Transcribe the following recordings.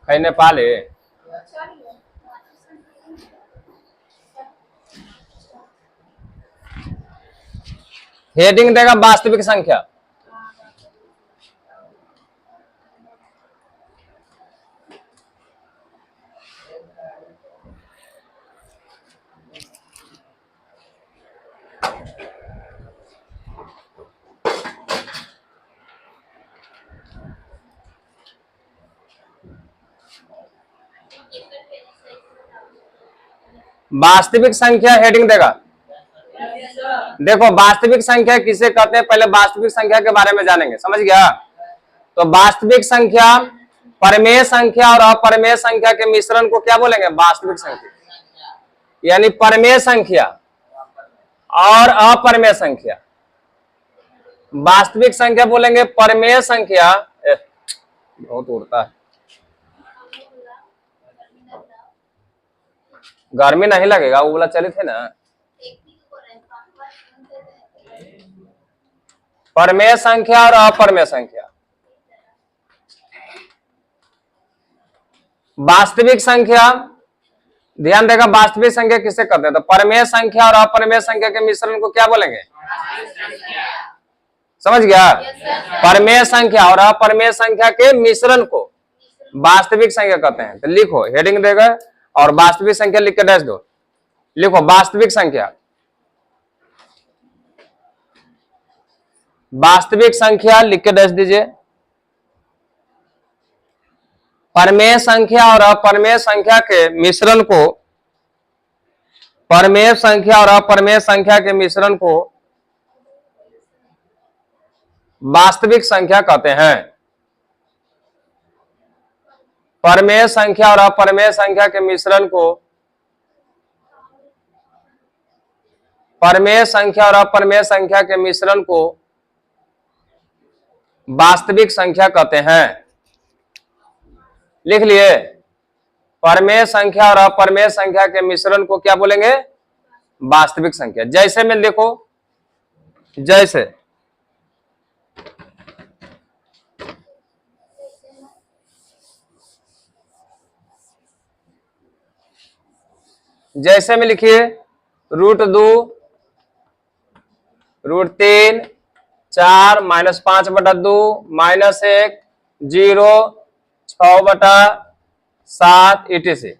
कहीं नेपाल है। हेडिंग देगा वास्तविक संख्या। वास्तविक संख्या हेडिंग देगा। देखो वास्तविक संख्या किसे कहते हैं, पहले वास्तविक संख्या के बारे में जानेंगे, समझ गया। तो वास्तविक संख्या परमेय संख्या और अपरमेय संख्या के मिश्रण को क्या बोलेंगे, वास्तविक संख्या। यानी परमेय संख्या और अपरमेय संख्या, वास्तविक संख्या बोलेंगे परमेय संख्या। बहुत उड़ता है, गर्मी नहीं लगेगा, वो बोला चले थे ना। परमेय संख्या और अपरमेय संख्या। वास्तविक संख्या ध्यान देगा, वास्तविक संख्या किसे कहते हैं, तो परमेय संख्या और अपरमेय संख्या के मिश्रण को क्या बोलेंगे, समझ गया। परमेय संख्या और अपरमेय संख्या के मिश्रण को वास्तविक संख्या कहते हैं। तो लिखो हेडिंग देगा और वास्तविक संख्या लिख के डैश दो। लिखो वास्तविक संख्या, वास्तविक संख्या लिख के डैश दीजिए। परमेय संख्या और अपरमेय संख्या के मिश्रण को, परमेय संख्या और अपरमेय संख्या के मिश्रण को वास्तविक संख्या कहते हैं। परमेय संख्या और अपरमेय संख्या के मिश्रण को, परमेय संख्या और अपरमेय संख्या के मिश्रण को वास्तविक संख्या कहते हैं। लिख लिए, परमेय संख्या और अपरमेय संख्या के मिश्रण को क्या बोलेंगे, वास्तविक संख्या। जैसे में देखो, जैसे जैसे में लिखिए √2 √3 4 -5/2 -1 0 6/7 etc।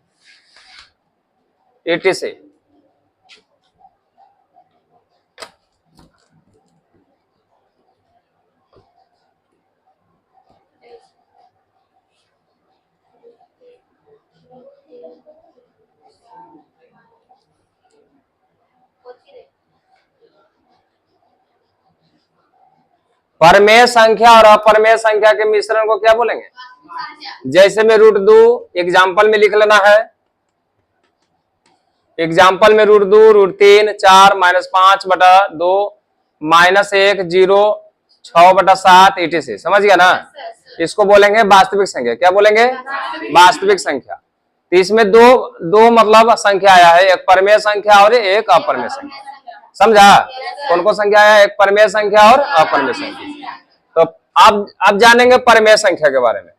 परमेय संख्या और अपरमेय संख्या के मिश्रण को क्या बोलेंगे, जैसे में √2 एग्जाम्पल में लिख लेना है। एग्जाम्पल में √2 √3 4 -5/2 -1 0 6/7 etc। समझ गया ना। इसको बोलेंगे वास्तविक संख्या। क्या बोलेंगे, वास्तविक संख्या। तो इसमें दो मतलब संख्या आया है, एक परमेय संख्या और एक अपरमेय संख्या। समझा, कौन कौन संख्या आया, एक परमेय संख्या और अपरमेय संख्या। तो अब जानेंगे परमेय संख्या के बारे में।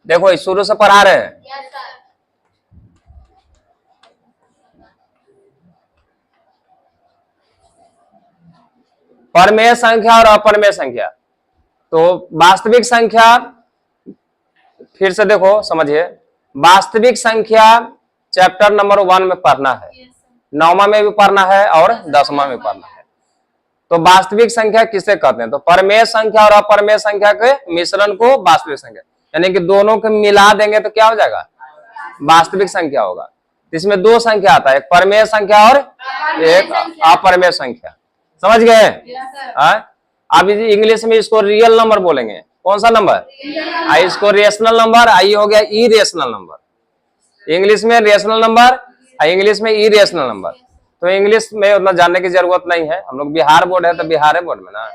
देखो इस शुरू से पढ़ा रहे हैं। परमेय संख्या और अपरमेय संख्या। तो वास्तविक संख्या, फिर से देखो समझिए, वास्तविक संख्या चैप्टर नंबर 1 में पढ़ना है, 9वां में भी पढ़ना है और 10वां में पढ़ना है। तो वास्तविक संख्या किसे कहते हैं, तो परमेय संख्या और अपरमेय संख्या के मिश्रण को वास्तविक संख्या, यानी कि दोनों को मिला देंगे तो क्या हो जाएगा, वास्तविक संख्या होगा। इसमें दो संख्या आता है, एक परमेय संख्या और एक अपरमेय संख्या। समझ गए। अब इंग्लिश में इसको रियल नंबर बोलेंगे। कौन सा नंबर, इसको रेशनल नंबर, आई हो गया इरेशनल नंबर। इंग्लिश में रेशनल नंबर, इंग्लिश में इरेशनल नंबर। तो इंग्लिश में उतना जानने की जरूरत नहीं है, हम लोग बिहार बोर्ड है तो बिहार बोर्ड में ना।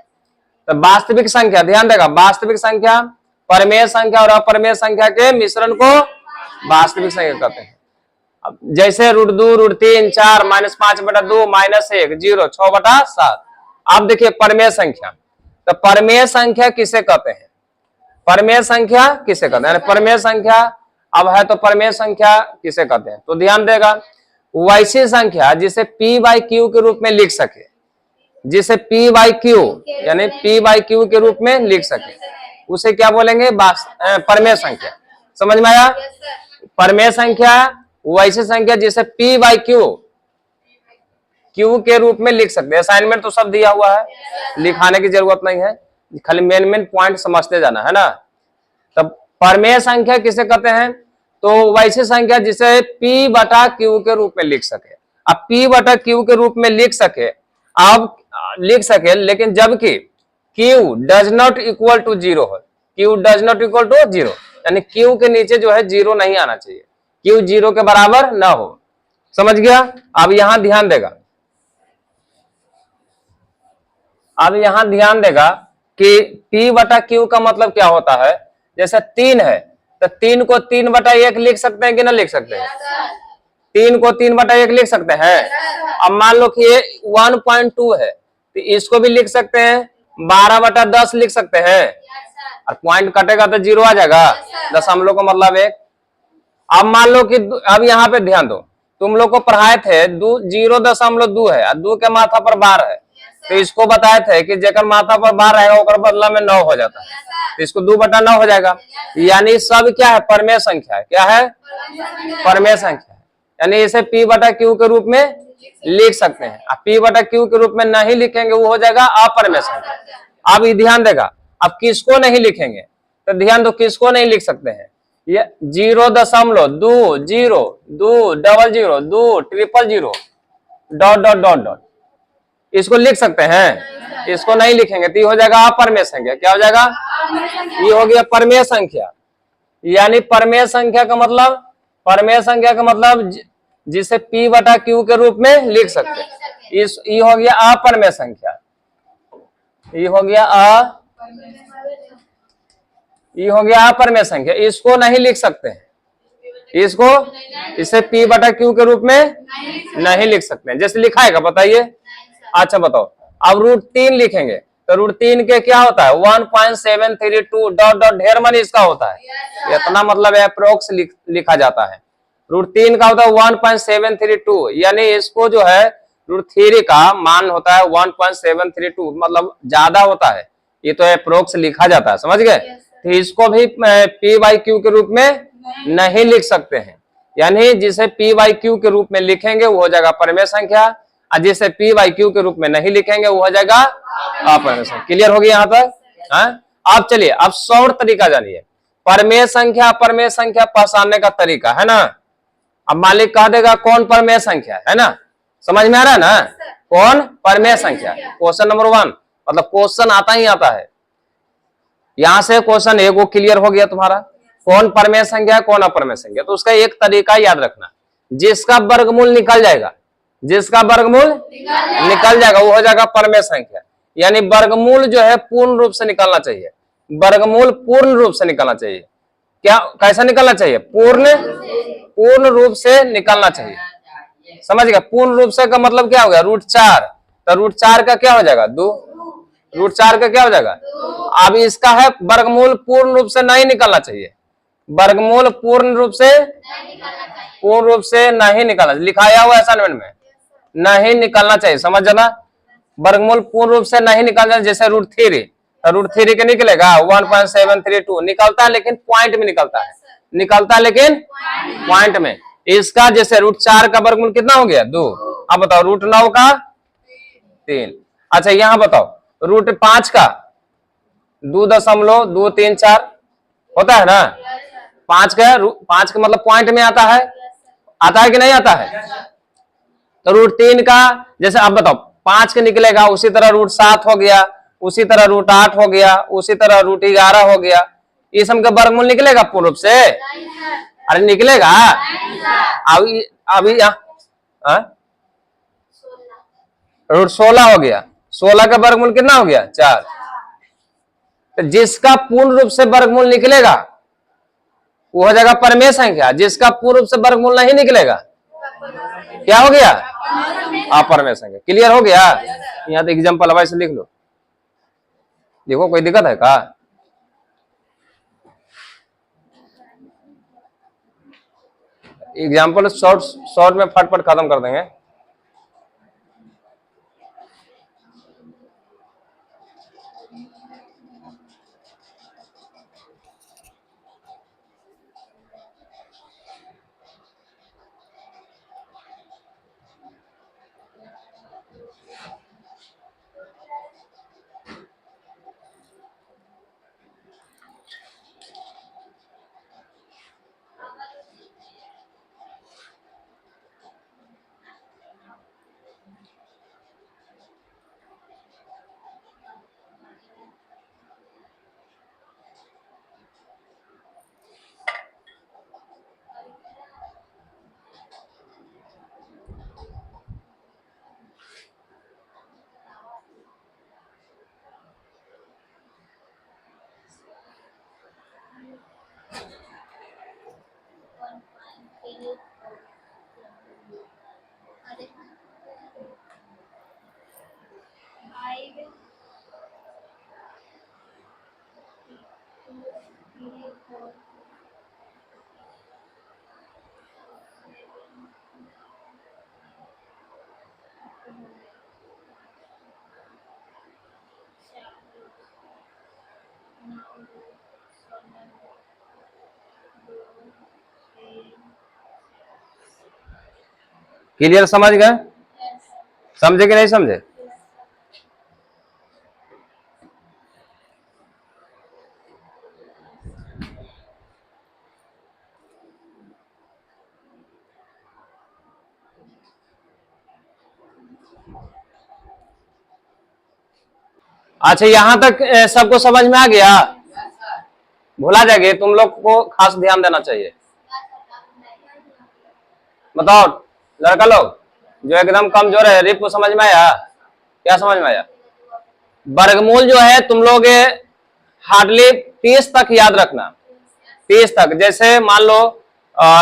तो वास्तविक संख्या ध्यान देगा, वास्तविक संख्या परमेय संख्या और अपरमेय संख्या के मिश्रण को वास्तविक संख्या कहते हैं। अब जैसे √2 √3 4 -5/2 -1 0 6/7। अब देखिए परमेय संख्या, तो परमेय संख्या किसे कहते हैं, परमेय संख्या किसे कहते हैं, परमेय संख्या अब है तो परमेय संख्या किसे कहते हैं, तो ध्यान देगा वैसी संख्या जिसे p बाई क्यू के रूप में लिख सके, जिसे p बाई क्यू यानी p बाई क्यू के रूप में लिख सके उसे क्या बोलेंगे, परमेय संख्या। समझ में आया? परमेय संख्या वैसी संख्या जिसे p बाई क्यू के रूप में लिख सकते हैं। असाइनमेंट तो सब दिया हुआ है, लिखाने की जरूरत नहीं है, खाली मेन पॉइंट समझते जाना है ना। तब परमेय संख्या किसे कहते हैं, तो वैसी संख्या जिसे p बटा क्यू के रूप में लिख सके। अब p बटा क्यू के रूप में लिख सके, अब लिख सके लेकिन जबकि q does not equal to zero हो, q does not equal to zero यानी q के नीचे जो है जीरो नहीं आना चाहिए, q जीरो के बराबर ना हो। समझ गया? अब यहां ध्यान देगा, अब यहां ध्यान देगा कि p बटा क्यू का मतलब क्या होता है। जैसे 3 है तो 3 को 3 बटा 1 लिख सकते हैं कि ना लिख सकते हैं, 3 को 3 बटा 1 लिख सकते हैं। अब मान लो कि ये 1.2 है तो इसको भी लिख सकते हैं, 12 बटा 10 लिख सकते हैं, और पॉइंट कटेगा तो जीरो आ जाएगा, दशमलव का मतलब 1। अब मान लो कि अब यहाँ पे ध्यान दो, तुम लोग को पढ़ाए थे 0.2 है और 2 के माथा पर 12 है, तो इसको बताए थे कि जेकर माथा पर 12 रहेगा ओकर बदला में 9 हो जाता है, तो इसको 2 बटा 9 हो जाएगा। यानी सब क्या है, परमेय संख्या है। क्या है? परमेय संख्या है। यानी इसे p बटा क्यू के रूप में लिख सकते हैं। अब p बटा क्यू के रूप में नहीं लिखेंगे वो हो जाएगा अपरमेय संख्या। अब ध्यान देगा, अब किसको नहीं लिखेंगे, तो ध्यान दो किसको नहीं लिख सकते हैं, ये 0.2 0 2 00 2 000 डॉट डॉट डॉट डॉट इसको लिख सकते हैं, इसको नहीं लिखेंगे तो ये हो जाएगा अपरमेय संख्या। क्या हो जाएगा? ये हो गया परमेय संख्या। यानी परमेय संख्या का मतलब, परमेय संख्या का मतलब जिसे p बटा क्यू के रूप में लिख सकते हैं। ये हो गया अपरमेय संख्या, ये हो गया ये हो गया अपरमेय संख्या। इसको नहीं लिख सकते हैं, इसको इसे p बटा क्यू के रूप में नहीं लिख सकते हैं। जैसे लिखाएगा बताइए। अच्छा बताओ, अब √3 लिखेंगे तो √3 के क्या होता है, 1.732 डॉट डॉट ढेर मन इसका होता है, इतना मतलब अप्रोक्स लिखा जाता है। √3 का होता है 1.732, यानी इसको जो है √3 का मान होता है 1.732, मतलब ज्यादा होता है, ये तो अप्रोक्स लिखा जाता है। समझ गए? तो इसको भी p बाई क्यू के रूप में नहीं लिख सकते हैं। यानी जिसे p बाई क्यू के रूप में लिखेंगे वो हो जाएगा परमेय संख्या, और जिसे p बाई क्यू के रूप में नहीं लिखेंगे वो हो जाएगा अपरमेय संख्या। क्लियर हो गया यहाँ तक? अब चलिए अब सौर तरीका जानिए, परमेय संख्या अपरमेय संख्या पहचानने का तरीका है ना। अब मालिक कह देगा कौन परमेय संख्या है ना, समझ में आ रहा है ना, कौन परमेय संख्या। क्वेश्चन नंबर 1 मतलब क्वेश्चन आता ही आता है, यहां से क्वेश्चन एक वो क्लियर हो गया तुम्हारा, कौन परमेय संख्या है कौन अपरमेय संख्या। तो उसका एक तरीका याद रखना, जिसका वर्गमूल निकल जाएगा, जिसका वर्गमूल निकल जाएगा वो हो जाएगा परमेय संख्या। यानी वर्गमूल जो है पूर्ण रूप से निकलना चाहिए, वर्गमूल पूर्ण रूप से निकलना चाहिए। क्या कैसा निकलना चाहिए? पूर्ण रूप से निकलना चाहिए। समझ गया? पूर्ण रूप से का मतलब क्या हो गया, √4, तो √4 का क्या हो जाएगा 2, √4 का क्या हो जाएगा। अब इसका है वर्गमूल पूर्ण रूप से नहीं निकलना चाहिए, वर्गमूल पूर्ण रूप से नहीं निकलना, लिखाया हुआ असाइनमेंट में नहीं निकलना चाहिए। समझ जाना, वर्गमूल पूर्ण रूप से नहीं निकलना। जैसे √3, √3 के निकलेगा 1.732 निकलता है, लेकिन पॉइंट में निकलता है, लेकिन पॉइंट में। इसका जैसे √4 का वर्गमूल कितना हो गया 2। अब बताओ √9 का 3। अच्छा यहां बताओ √5 का 2.234 होता है ना, 5 का मतलब पॉइंट में आता है कि नहीं आता है। तो √3 का जैसे अब बताओ 5 के निकलेगा, उसी तरह √7 हो गया, उसी तरह √8 हो गया, उसी तरह √11 हो गया। ये सब का वर्गमूल निकलेगा पूर्ण रूप से? अरे निकलेगा। अभी √16 हो गया, 16 का वर्गमूल कितना हो गया 4। तो जिसका पूर्ण रूप से वर्गमूल निकलेगा वो हो जाएगा परमेय संख्या, जिसका पूर्ण रूप से वर्गमूल नहीं निकलेगा क्या हो गया अपरमेय संख्या। क्लियर हो गया? यहाँ तो एग्जाम्पल हवाई से लिख लो, देखो कोई दिक्कत है का? एग्जाम्पल शॉर्ट शॉर्ट में फटफट खत्म कर देंगे। क्लियर, समझ गए? समझे कि नहीं समझे? अच्छा, यहां तक सबको समझ में आ गया? भुला जाएंगे, तुम लोग को खास ध्यान देना चाहिए। बताओ लड़का लोग जो एकदम कमजोर है, रिप को समझ में आया? क्या समझ में आया? वर्गमूल जो है तुम लोग हार्डली 30 तक याद रखना, 30 तक। जैसे मान लो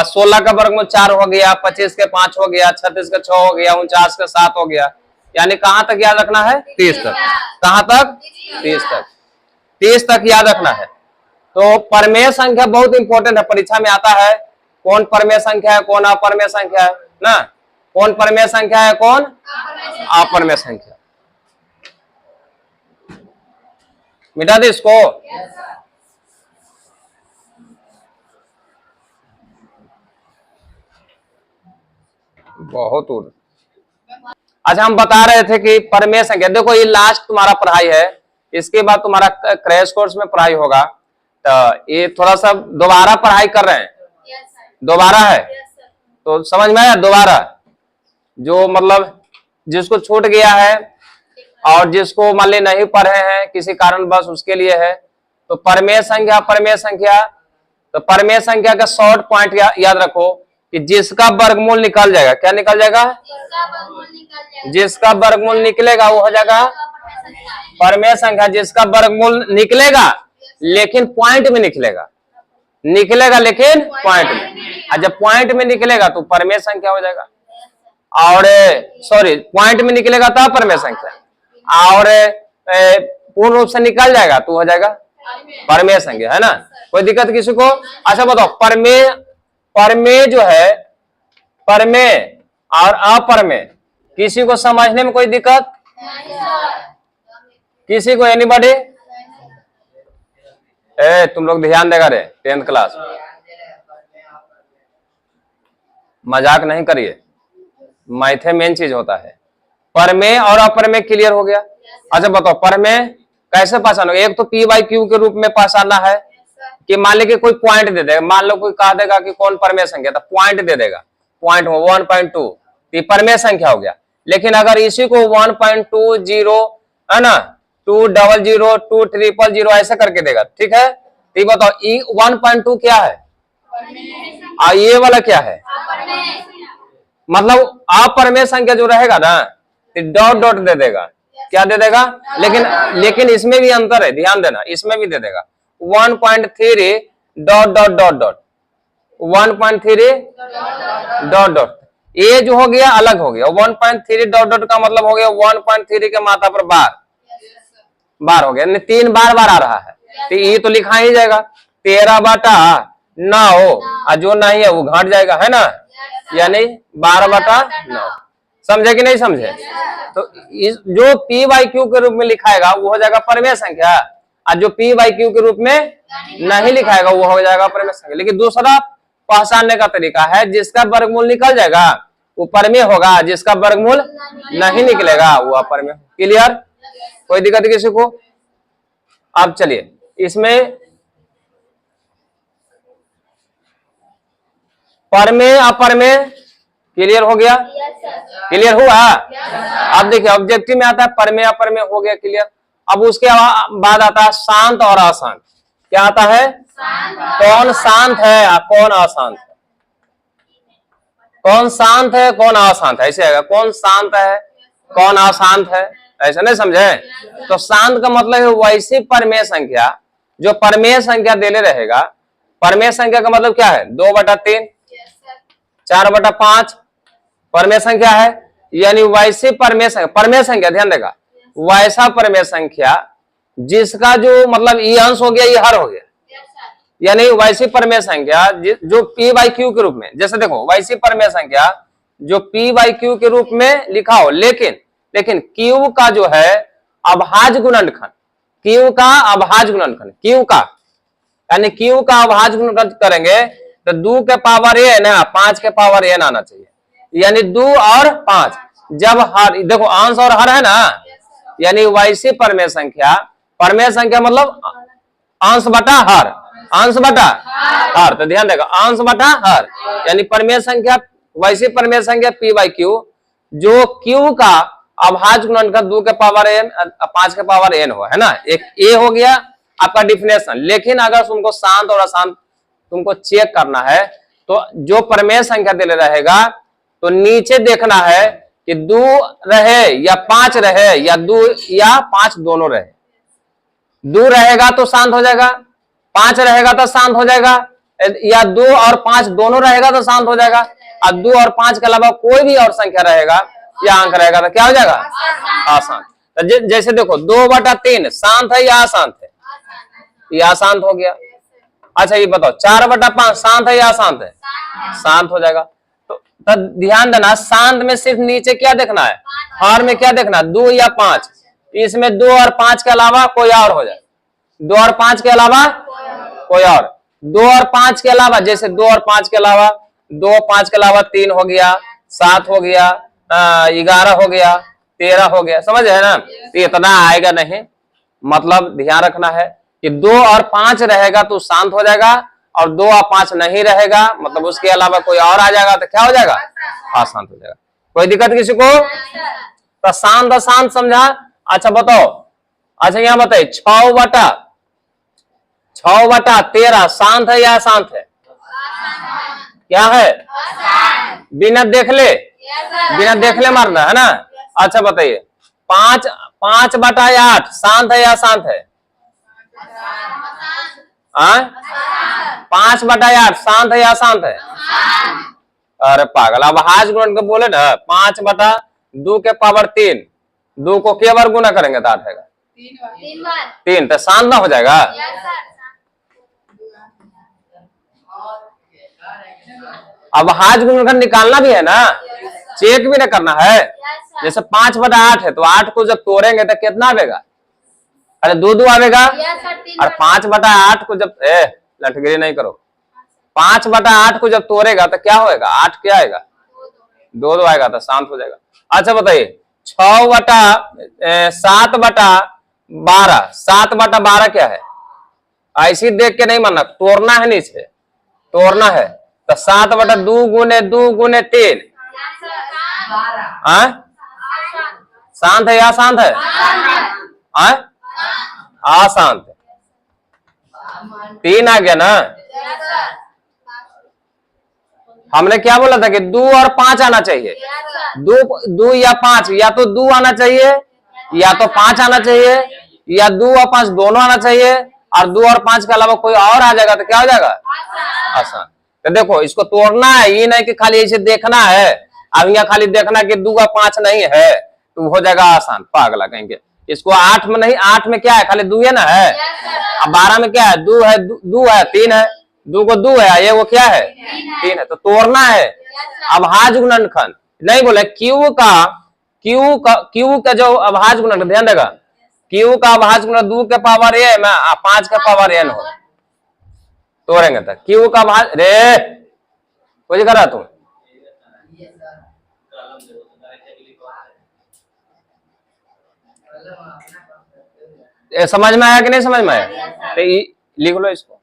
16 का वर्गमूल 4 हो गया, 25 के 5 हो गया, 36 का 6 हो गया, 49 का 7 हो गया। यानी कहां तक याद रखना है? 30 तक। कहां तक? 30 तक। 30 तक याद रखना है। तो परमेय संख्या बहुत इंपॉर्टेंट है, परीक्षा में आता है। कौन परमेय संख्या है, कौन अपरमेय संख्या है ना? कौन परमेय संख्या है, कौन अपरमेय संख्या। मिटा दे इसको। बहुत दूर। अच्छा, हम बता रहे थे कि परमेय संख्या, देखो ये लास्ट तुम्हारा पढ़ाई है, इसके बाद तुम्हारा क्रैश कोर्स में पढ़ाई होगा। तो ये थोड़ा सा दोबारा पढ़ाई कर रहे हैं, दोबारा है। तो समझ में आया? दोबारा जो मतलब जिसको छूट गया है और जिसको मान ली नहीं पढ़े हैं किसी कारणवश, उसके लिए है। तो परमेय संख्या, परमेय संख्या, तो परमेय संख्या का शॉर्ट पॉइंट याद रखो कि जिसका वर्गमूल निकल जाएगा, क्या निकल जाएगा? जिसका वर्गमूल निकलेगा वो हो जाएगा परमेय संख्या। जिसका वर्गमूल निकलेगा लेकिन पॉइंट में निकलेगा, निकलेगा लेकिन पॉइंट में। और जब पॉइंट में निकलेगा तो परमेय संख्या हो जाएगा। और सॉरी, पॉइंट में निकलेगा तो परमेय संख्या, और पूर्ण रूप से निकल जाएगा तो हो जाएगा परमेय संख्या, है ना? कोई दिक्कत किसी को? अच्छा बताओ, परमेय, परमेय जो है, परमेय और अपरमेय, किसी को समझने में कोई दिक्कत? किसी को? एनीबॉडी? तुम लोग ध्यान देगा रे, 10th क्लास, मजाक नहीं करिए, मैथे मेन चीज होता है। परमेय और अपरमेय क्लियर हो गया? अच्छा बताओ, परमेय कैसे पहचानोगे? एक तो पी बाई क्यू के रूप में पहचानना है कि मान लीजिए कोई पॉइंट दे देगा, मान लो कोई कह देगा कि कौन परमेय संख्या, तो पॉइंट दे देगा, पॉइंट 1.2, ये परमेय संख्या हो गया। लेकिन अगर इसी को 1.20 है ना, 200, 200 ऐसे करके देगा, ठीक है? तो बताओ 1.2 क्या है और ये वाला क्या है? मतलब अपरमेय संख्या जो रहेगा ना, डॉट डॉट दे देगा। क्या दे देगा? लेकिन इसमें भी अंतर है, ध्यान देना, इसमें भी दे देगा 1.3 dot dot dot dot, 1.3 dot dot. ये जो हो गया अलग हो गया। 1.3 डॉट डॉट का मतलब हो गया 1.3 के मात्रा पर बार, बार हो गया, 3 बार बार आ रहा है। तो ये तो लिखा ही जाएगा 13/9 और जो नहीं है वो घट जाएगा, है ना, यानी 12/9। समझे कि नहीं समझे? तो जो पी बाई क्यू के रूप में लिखाएगा वो हो जाएगा परमेय संख्या, और जो पी बाई क्यू के रूप में नहीं लिखाएगा वो हो जाएगा परमेय संख्या। लेकिन दूसरा पहचानने का तरीका है, जिसका वर्गमूल निकल जाएगा वो परमेय होगा, जिसका वर्गमूल नहीं निकलेगा वो अपरमेय। क्लियर? कोई दिक्कत किसी को? अब चलिए इसमें परमेय अपरमेय क्लियर हो गया? क्लियर हुआ? अब देखिए ऑब्जेक्टिव में आता है परमेय अपरमेय, हो गया क्लियर। अब उसके बाद आता है शांत और अशांत। क्या आता है? कौन शांत है और कौन अशांत है, कौन शांत है कौन अशांत है, ऐसे आएगा, कौन शांत है कौन अशांत है, ऐसा नहीं समझे? तो शांत का मतलब है वैसी परमेय संख्या जो परमेय संख्या देले रहेगा। परमेय संख्या का मतलब क्या है? 2/3, 4/5 परमेय संख्या है, यानी वैसी परमेय संख्या ध्यान देगा, वैसा परमेय संख्या जिसका जो मतलब ये अंश हो गया ये हर हो गया, यानी वैसी परमेय संख्या जो पी बाई क्यू के रूप में, जैसे देखो वैसी परमेय संख्या जो पी बाई क्यू के रूप में लिखा हो, लेकिन क्यू का जो है अभाज्य गुणनखंड, क्यू का अभाज्य गुणनखंड, क्यू का यानी क्यू का अभाज्य गुणनखंड करेंगे तो 2 के पावर n ना 5 के पावर n आना चाहिए, यानी 2 और 5 जब हर, देखो अंश और हर है ना, यानी वैसी परमेय संख्या मतलब अंश बटा हर, अंश बटा हर, तो ध्यान देगा अंश बटा हर, यानी परमेय संख्या वैसी परमेय संख्या पी बाई क्यू जो क्यू का अभाज्य गुणनखंड 2 के पावर n 5 के पावर n हो, है ना। एक ए हो गया आपका डिफिनेशन। लेकिन अगर तुमको शांत और अशांत तुमको चेक करना है तो जो परमेय संख्या दे रहेगा तो नीचे देखना है कि 2 रहे या 5 रहे या 2 या 5 दोनों रहे। 2 रहेगा तो शांत हो जाएगा, 5 रहेगा तो शांत हो जाएगा, या 2 और 5 दोनों रहेगा तो शांत हो जाएगा, और 2 और 5 के अलावा कोई भी और संख्या रहेगा या अंक रहेगा तो क्या हो जाएगा? अशांत। तो जैसे देखो 2/3 शांत है या अशांत है? ये अशांत हो गया। अच्छा ये बताओ 4/5 शांत है या अशांत है? शांत हो जाएगा। तो ध्यान देना शांत में सिर्फ नीचे क्या देखना है, हर में क्या देखना, 2 या 5, इसमें 2 और 5 के अलावा कोई और हो जाए, 2 और 5 के अलावा कोई और, 2 और 5 के अलावा, जैसे 2 और 5 के अलावा 2 और 5 के अलावा 3 हो गया, 7 हो गया, 11 हो गया, 13 हो गया, समझ है ना। तो इतना आएगा नहीं, मतलब ध्यान रखना है कि 2 और 5 रहेगा तो शांत हो जाएगा, और 2 और 5 नहीं रहेगा मतलब उसके अलावा कोई और आ जाएगा तो क्या हो जाएगा? अशांत हो जाएगा। कोई दिक्कत किसी को? तो शांत अशांत समझा। अच्छा बताओ, अच्छा यहाँ बताइए 6/13 शांत है या अशांत है? क्या है? बिना देख ले मारना है ना। अच्छा बताइए 5/8 शांत है या अशांत है? 5/8 शांत है या अशांत है? अरे पागल, अब अभाज्य गुणन बोले ना 5/2 के पावर 3, 2 को क्या बार गुना करेंगे तो 8 आएगा, 3 तो शांत ना हो जाएगा। अब अभाज्य गुणनखंड निकालना भी है ना, चेक भी ना करना है। जैसे 5/8 है तो 8 को जब तोड़ेंगे तो कितना आवेगा? अरे 2 आवेगा। और 5/8 को जब लठगिरी नहीं करो, 5/8 को जब तोड़ेगा तो क्या होएगा? 8 क्या आएगा? 2 आएगा तो शांत हो जाएगा। अच्छा बताइए 7/12 7/12 क्या है? ऐसी देख के नहीं मानना, तोड़ना है, नीचे तोड़ना है। तो 7/2 गुने 2 गुने 3 शांत है या अशांत है? अशांत है। 3 आ गया ना। हमने क्या बोला था कि 2 और 5 आना चाहिए, 2 या 5, या तो 2 आना चाहिए या तो 5 आना चाहिए, या 2 और 5 दोनों आना चाहिए, और 2 और 5 के अलावा कोई और आ जाएगा तो क्या हो जाएगा? आसान। तो देखो इसको तोड़ना है, ये नहीं कि खाली ऐसे देखना है। अब यहाँ खाली देखना कि 2 और 5 नहीं है तो हो जाएगा आसान, पागला कहेंगे। इसको 8 में नहीं, 8 में क्या है? खाली 2 है ना है। अब 12 में क्या है? 2 है, 2 है, 3 है, दो को दो है, ये वो क्या है 3 है, तो तोड़ना है। अभाज्य गुणनखंड नहीं बोले, क्यू का जो अभाज्य गुणनखंड, ध्यान देगा, क्यू का अभाज्य गुणनखंड 2 के पावर ए में 5 के पावर एन हो, तोड़ेंगे तो क्यू का अभाज्य, रे कुछ करा तुम, समझ में आया कि नहीं समझ में आया? तो लिख लो इसको।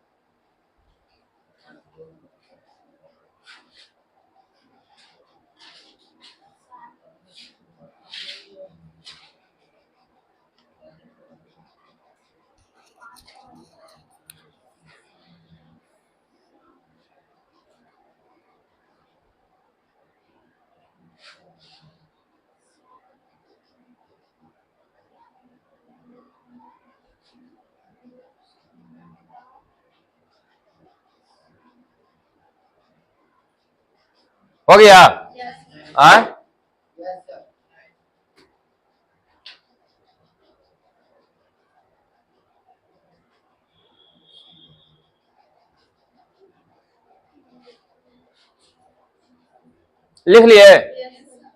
हो गया? लिख लिए?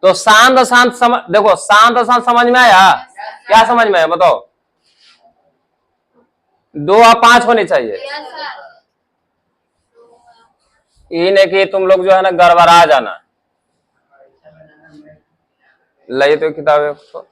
तो शांत अशांत देखो, शांत अशांत समझ में आया? क्या समझ में आया बताओ? 2 और 5 होनी चाहिए। ये नहीं कि तुम लोग जो है ना गड़बड़ा जाना। लाइए तो किताबें तो।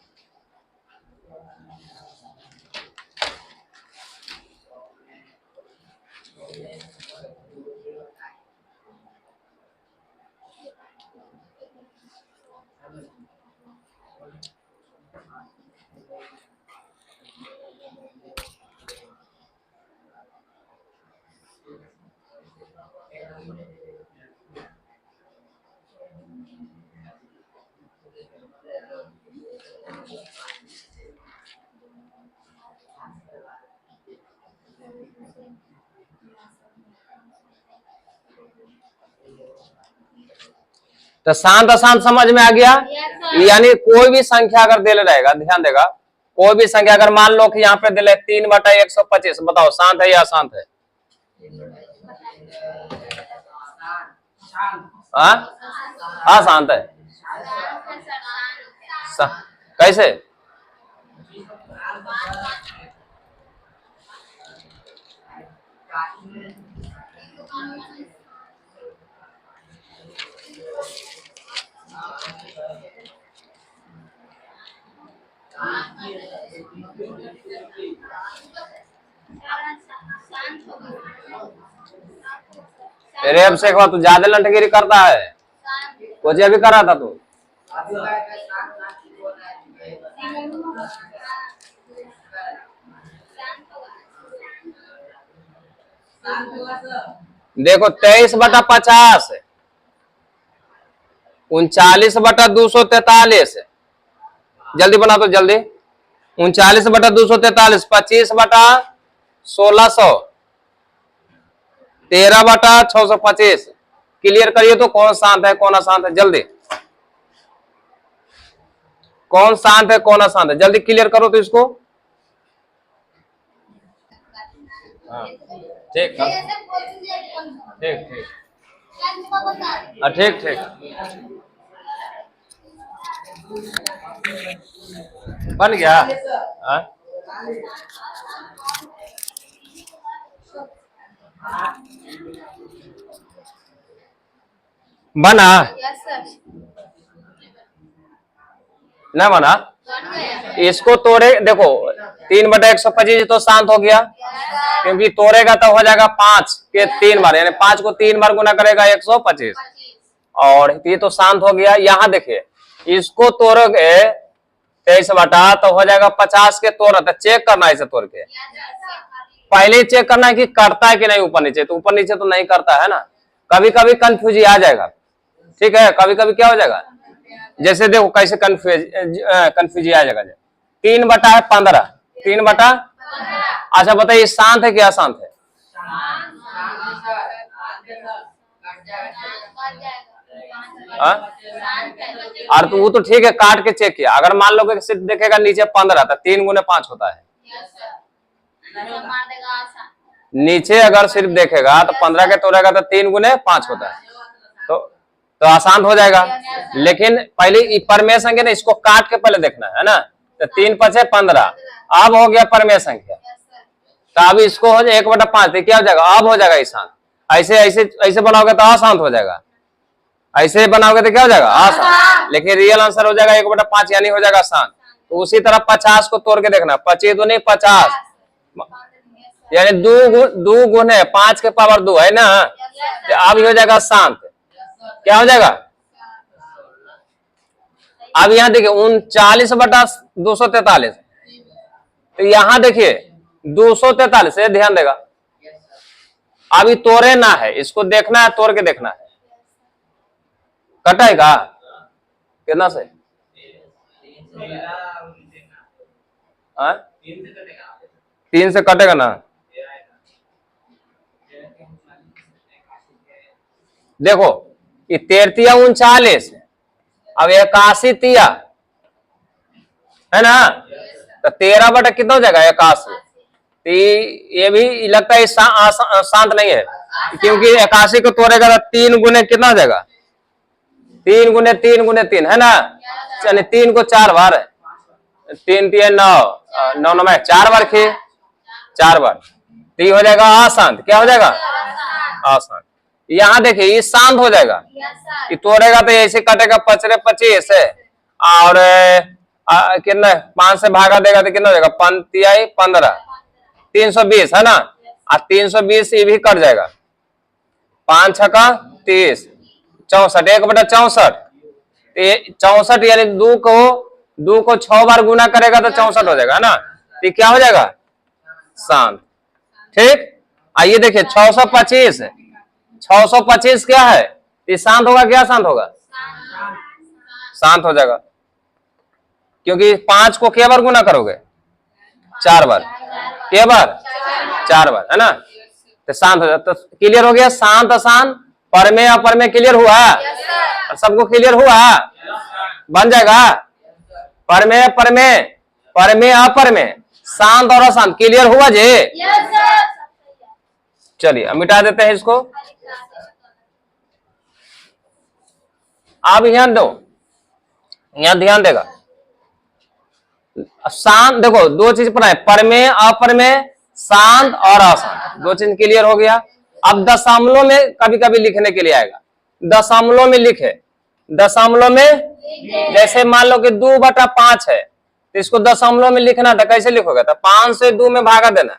तो शांत अशांत समझ में आ गया? यानी कोई भी संख्या अगर दिल रहेगा, ध्यान देगा, कोई भी संख्या अगर मान लो कि यहाँ पे दिल है 3/125, बताओ शांत है या अशांत है? हाँ शांत है। कैसे? तेरे अब से तू ज्यादा लंठगिरी करता है, कुछ अभी करा था तू। देखो 23/50, 39/243, जल्दी बना दो जल्दी। 39/243, 25/1600, 13/625। क्लियर करिए तो कौन शांत है कौन अशांत है, जल्दी। कौन शांत है कौन अशांत है, जल्दी क्लियर करो तो इसको। ठीक ठीक ठीक ठीक बन गया। बना? ना बना? इसको तोड़े, देखो 3/125 तो शांत हो गया, क्योंकि तोड़ेगा तो हो जाएगा 5 के 3 बार, यानी 5 को 3 बार गुना करेगा 125, और ये तो शांत हो गया। यहाँ देखिए, इसको तोड़ोगे 23 तो हो जाएगा 50 के तोड़, चेक करना है इसे तोड़ के, पहले चेक करना है कि करता है कि नहीं ऊपर नीचे, तो ऊपर नीचे तो नहीं करता है ना, कभी कभी कंफ्यूज आ जाएगा, ठीक है, कभी कभी क्या हो जाएगा, जैसे देखो कैसे कंफ्यूज आ जाएगा। 3/15, 3/, अच्छा बताइए शांत है क्या अशांत है? और तो वो तो ठीक है, काट के चेक किया, अगर मान लो कि सिर्फ देखेगा नीचे 15 तो 3 × 5 होता है, नीचे अगर सिर्फ देखेगा तो 15 के तोड़ेगा तो 3 गुने 5 होता है, तो आसान हो जाएगा। लेकिन पहले परमेय संख्या ना, इसको काट के पहले देखना है ना। तो 3 5 15, अब हो गया परमेय संख्या। तो अब इसको हो जाए 1/5, तो क्या हो जाएगा, अब हो जाएगा आसान। ऐसे ऐसे ऐसे बनाओगे तो आसान हो जाएगा, ऐसे बनाओगे तो क्या हो जाएगा, आसान। लेकिन रियल आंसर हो जाएगा 1/5, यानी हो जाएगा आसान। तो उसी तरह 50 को तोड़ के देखना, 25 दूनी 50, यानी 2 गुने 5 के पावर 2 है ना। तो अब हो जाएगा शांत, क्या हो जाएगा। अब यहाँ देखिए 39/243, तो यहां देखिए 243 है, ध्यान देगा। अभी तोड़े ना है, इसको देखना है, तोड़ के देखना है। कटेगा कितना से, 3 से कटेगा ना। देखो ये 33 39, अब 81 तिया है ना, तो 13 कितना हो जाएगा 81। तो ये भी लगता है शांत नहीं है, क्योंकि 81 को तोड़ेगा तो 3 गुने कितना हो जाएगा, 3 गुने 3 गुने 3 है ना। चलिए 3 को 4 बार, 3 3 9 9 9 में 4 बार खे 4 बार, तो ये हो जाएगा अशांत। क्या हो जाएगा, अशांत। यहाँ देखिए ये शांत हो जाएगा, ये तोड़ेगा तो ऐसे कटेगा 25 है, और कितना 5 से भागा देगा तो कितना हो जाएगा, 15 320 है ना। और 320 ये भी कट जाएगा, 5 छक्का 30 64, 1/64, 64 यानी 2 को 6 बार गुना करेगा तो 64 हो जाएगा, है ना। तो क्या हो जाएगा, शांत। ठीक, आइए देखिए 625, 625 क्या है, ये शांत होगा, क्या शांत होगा, शांत हो जाएगा, क्योंकि 5 को क्या बार गुना करोगे, 4 बार, क्या बार 4 बार, है ना। तो शांत हो जाता, तो क्लियर हो गया शांत अशांत, परमेय अपरमेय क्लियर हुआ, सबको क्लियर हुआ, बन जाएगा परमेय परमेय, परमेय अपरमेय, शांत और अशांत, क्लियर हुआ जी। चलिए अब मिटा देते हैं इसको। आप यहाँ दो, यहाँ ध्यान देगा, शांत देखो 2 चीज पढ़ा है, परमेय अपरमेय, शांत और अशांत, 2 चीज क्लियर हो गया। अब दशमलव में कभी कभी लिखने के लिए आएगा, दशमलव में लिखे, दशमलव में जैसे मान लो कि 2/5 है, तो इसको दशमलव में लिखना था, कैसे लिखोगे, तो 5 से 2 में भागा देना,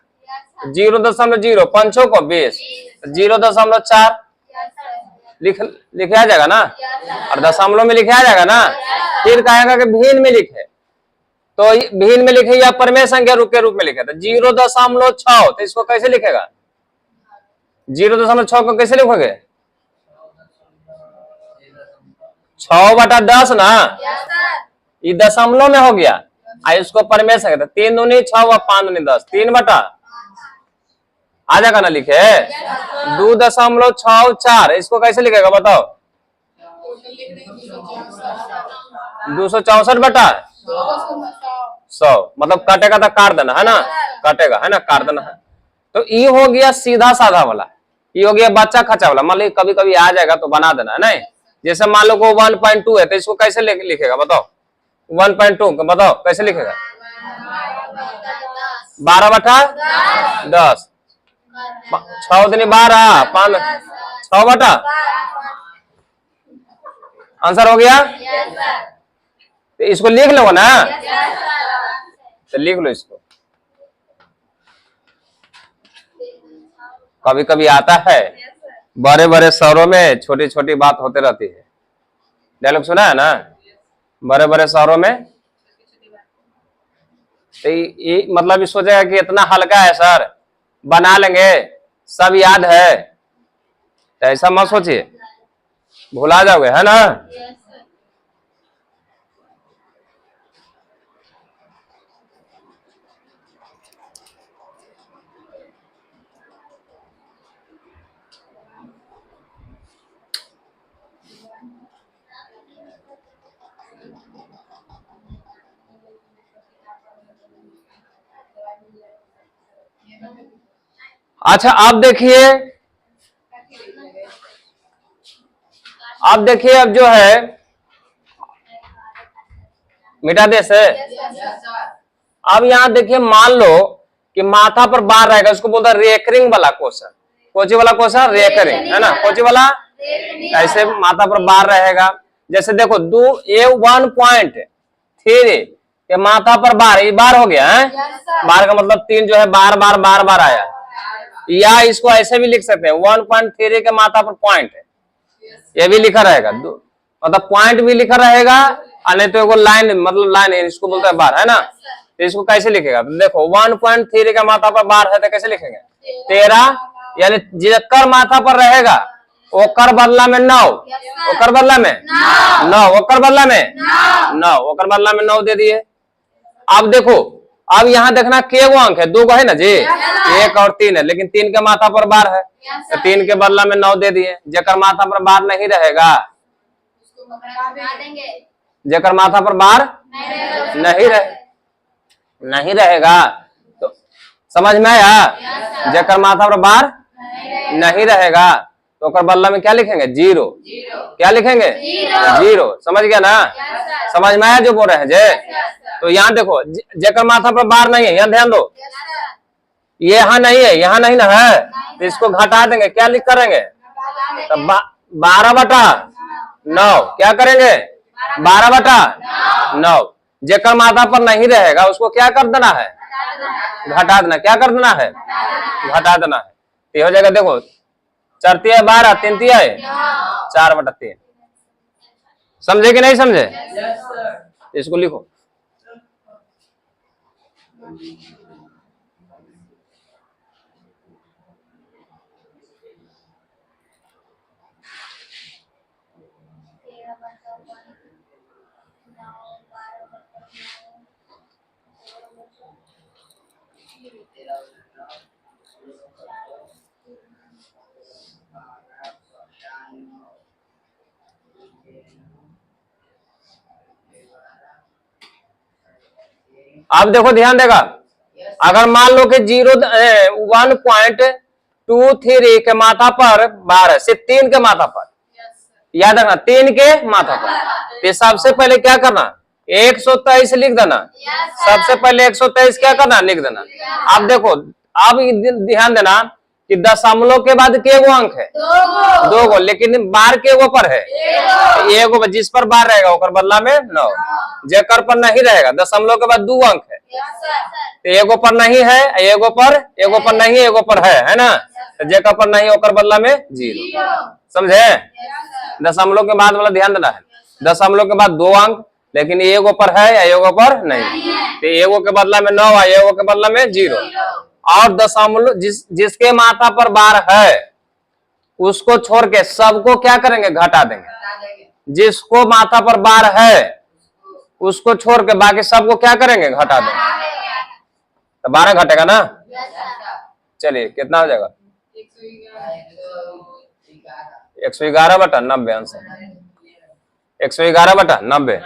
0.0 पंचों को 20, 0.4 लिखे आ जाएगा ना, और दशमलव में लिखे आ जाएगा ना। फिर कहेगा कि भिन्न में लिखे, तो भिन्न में लिखे या परमेय संख्या रूप के रूप में लिखे, तो 0.6, तो इसको कैसे लिखेगा, 0.6 को कैसे लिखोगे, 6/10 ना, ये दशमलव में हो गया, इसको परमेय संख्या, 3 दूनी 6 व 5 दूनी 10, 3 आ जाएगा ना लिखे, 2.64, इसको कैसे लिखेगा बताओ, 264/100, मतलब काटेगा तो काट देना है ना, काटेगा है ना, काट देना है। तो ये हो गया सीधा साधा वाला, ये हो गया बच्चा खचा वाला, मान लो कभी कभी आ जाएगा तो बना देना है नहीं। जैसे मान लो को 1.2 है, तो इसको कैसे लिखेगा बताओ, 1.2 बताओ कैसे लिखेगा, 12/10, 6 दूनी 12, 5 6 आंसर हो गया। तो इसको लिख लो ना, तो लिख लो इसको, कभी कभी आता है बड़े बड़े शहरों में छोटी छोटी बात होते रहती है, डायलॉग सुना है ना, बड़े बड़े शहरों में, तो ये मतलब सोचेगा कि इतना हल्का है सर, बना लेंगे, सब याद है, तो ऐसा मत सोचिए, भुला जाओगे, है ना। अच्छा आप देखिए अब जो है मिटा दे से। अब यहां देखिए मान लो कि माथा पर बार रहेगा, उसको बोलता है रेकरिंग वाला क्वेश्चन। कोची वाला क्वेश्चन? रेकरिंग, है ना। कोची वाला? ऐसे माथा पर बार रहेगा। जैसे देखो 1.3 के माथा पर बार, ये बार हो गया है। बार का मतलब 3 जो है बार बार बार बार आया। या इसको ऐसे भी लिख सकते हैं 1.3 के माथा पर पॉइंट है, ये भी लिखा रहेगा। मतलब पॉइंट भी लिखा रहेगा, और नहीं तो लाइन, मतलब लाइन है, इसको बोलता है बार, है ना। तो इसको कैसे लिखेगा? तो देखो 1.3 का माथा पर बार है तो कैसे लिखेंगे? 13, यानी जिसकर माथा पर रहेगा ओकर बदला में 9, ओकर बदला में 9, ओकर बदला में 9, ओकर बदला में 9 दे दिए। अब देखो, अब यहाँ देखना के गो अंक है, 2 गो है ना जी, 1 और 3 है, लेकिन 3 के माथा पर बार है तो 3 के बदला में 9 दे दिए। जेकर माथा पर बार नहीं रहेगा, जेकर माथा पर बार नहीं रहेगा तो समझ में आया? जेकर माथा पर बार नहीं रहेगा तो ओकर बदला में क्या लिखेंगे? 0। क्या लिखेंगे? 0। समझ गया ना? समझ में आया जो बोल रहे हैं जे? तो यहाँ देखो, जेकर माथा पर बार नहीं है, यहाँ ध्यान दो, ये यहाँ नहीं है, यहाँ नहीं ना है, तो इसको घटा देंगे। क्या लिख करेंगे? तो 12/9 क्या करेंगे? 12/9। जेकर माथा पर नहीं रहेगा उसको क्या कर देना है? घटा देना। क्या कर देना है? घटा देना है। तो हो जाएगा, देखो 4 तिया 12, 3 तिया 4/3। समझे कि नहीं समझे? इसको लिखो। अब देखो ध्यान देगा, अगर मान लो कि 1.23 के माथा पर बार है, सिर्फ 3 के माथा पर, याद रखना 3 के माथा पर, तो सबसे पहले क्या करना? 123 लिख देना। सबसे पहले 123 क्या करना? लिख देना। अब देखो, अब ध्यान देना कि दशमलव के बाद के गो अंक है? 2 गो, लेकिन बार के गो पर है? 1 गो। जिस पर बार रहेगा ओकर बदला में 9, जेकर पर नहीं रहेगा, दशमलव के बाद 2 अंक है, तो 1 गो पर नहीं है, 1 गो पर नहीं, 1 गो पर है ना। तो जेकर पर नहीं ओकर बदला में 0। समझे? दशमलव के बाद वाला ध्यान देना है, दशमलव के बाद 2 अंक, लेकिन 1 गो पर है या 1 गो पर नहीं, तो 1 गो के बदला में 9 है, 1 गो के बदला में 0। और दशमलव जिसके माथा पर बार है उसको छोड़ के सबको क्या करेंगे? घटा देंगे। जिसको माथा पर बार है उसको छोड़ के बाकी सबको क्या करेंगे? घटा देंगे। तो 12 घटेगा ना। चलिए कितना हो जाएगा? 111/90 आंसर, 111/90।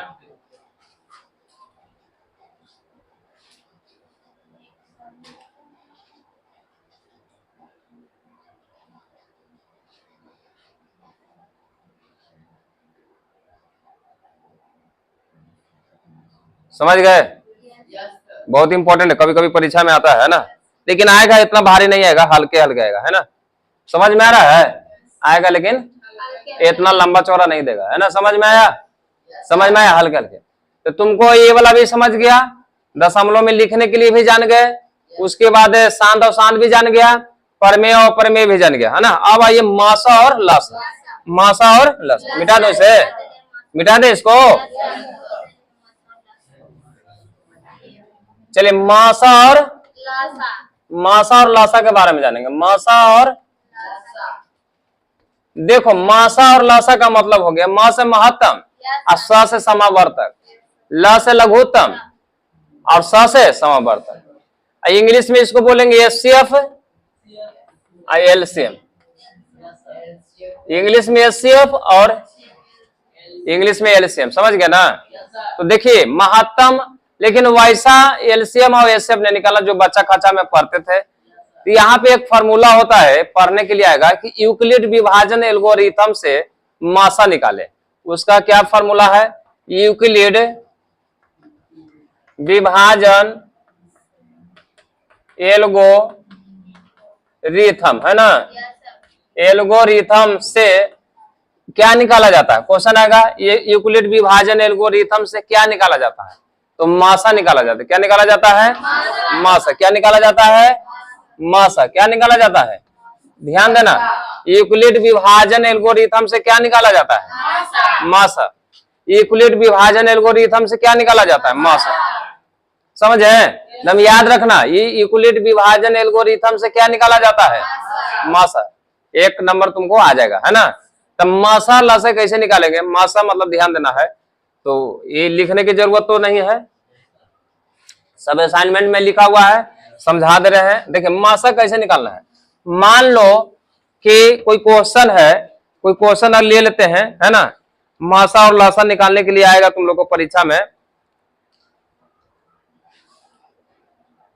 समझ गए? बहुत इंपॉर्टेंट है, कभी कभी परीक्षा में आता है ना, लेकिन आएगा इतना भारी नहीं आएगा, हल्के हल्के आएगा, है ना। समझ में आ रहा है? आएगा लेकिन इतना लंबा चौड़ा नहीं देगा, है ना। समझ में आया? समझ में आया? हल्के हल्के। तो तुमको ये वाला भी समझ गया, दशमलव में लिखने के लिए भी जान गए, उसके बाद सांद और सांद भी जान गया, परमेय और परमेय भी जान गया, है ना। अब आइए मासा और लासा। मासा और लासा मिटा दो इसे, मिटा दे इसको। चलिए मासा और लासा के बारे में जानेंगे। मासा और देखो, मासा और लासा का मतलब हो गया, मा से महत्तम और स से समावर्तक, ल से लघुत्तम और स से समावर्तक। इंग्लिश में इसको बोलेंगे एचसीएफ और एलसीएम। इंग्लिश में एचसीएफ और इंग्लिश में एलसीएम। समझ गया ना। तो देखिए महत्तम, लेकिन वैसा एलसीएम और एचसीएफ ने निकाला जो बच्चा खचा में पढ़ते थे, तो यहाँ पे एक फॉर्मूला होता है, पढ़ने के लिए आएगा कि यूक्लिड विभाजन एल्गोरिथम से मासा निकाले। उसका क्या फॉर्मूला है? यूक्लिड विभाजन एल्गोरिथम, है ना, एल्गोरिथम से क्या निकाला जाता है? क्वेश्चन आएगा, ये यूक्लिड विभाजन एल्गोरिथम से क्या निकाला जाता है? तो मासा निकाला जाता है। क्या निकाला जाता है? मासा। क्या निकाला जाता है? मासा। क्या निकाला जाता है? ध्यान देना, यूक्लिड विभाजन एल्गोरिथम से क्या निकाला जाता है? मासा। यूक्लिड विभाजन एल्गोरिथम से क्या निकाला जाता है? मासा। समझ है? एकदम याद रखना, ये यूक्लिड विभाजन एल्गोरिथम से क्या निकाला जाता है? मासा। एक नंबर तुमको आ जाएगा, है ना। तब मासा लासा कैसे निकालेंगे? मासा मतलब ध्यान देना है, तो ये लिखने की जरूरत तो नहीं है, सब असाइनमेंट में लिखा हुआ है, समझा दे रहे हैं। देखिए मासा कैसे निकालना है। मान लो कि कोई क्वेश्चन है, कोई क्वेश्चन ले लेते हैं, है ना। मासा और लासा निकालने के लिए आएगा तुम लोग को परीक्षा में।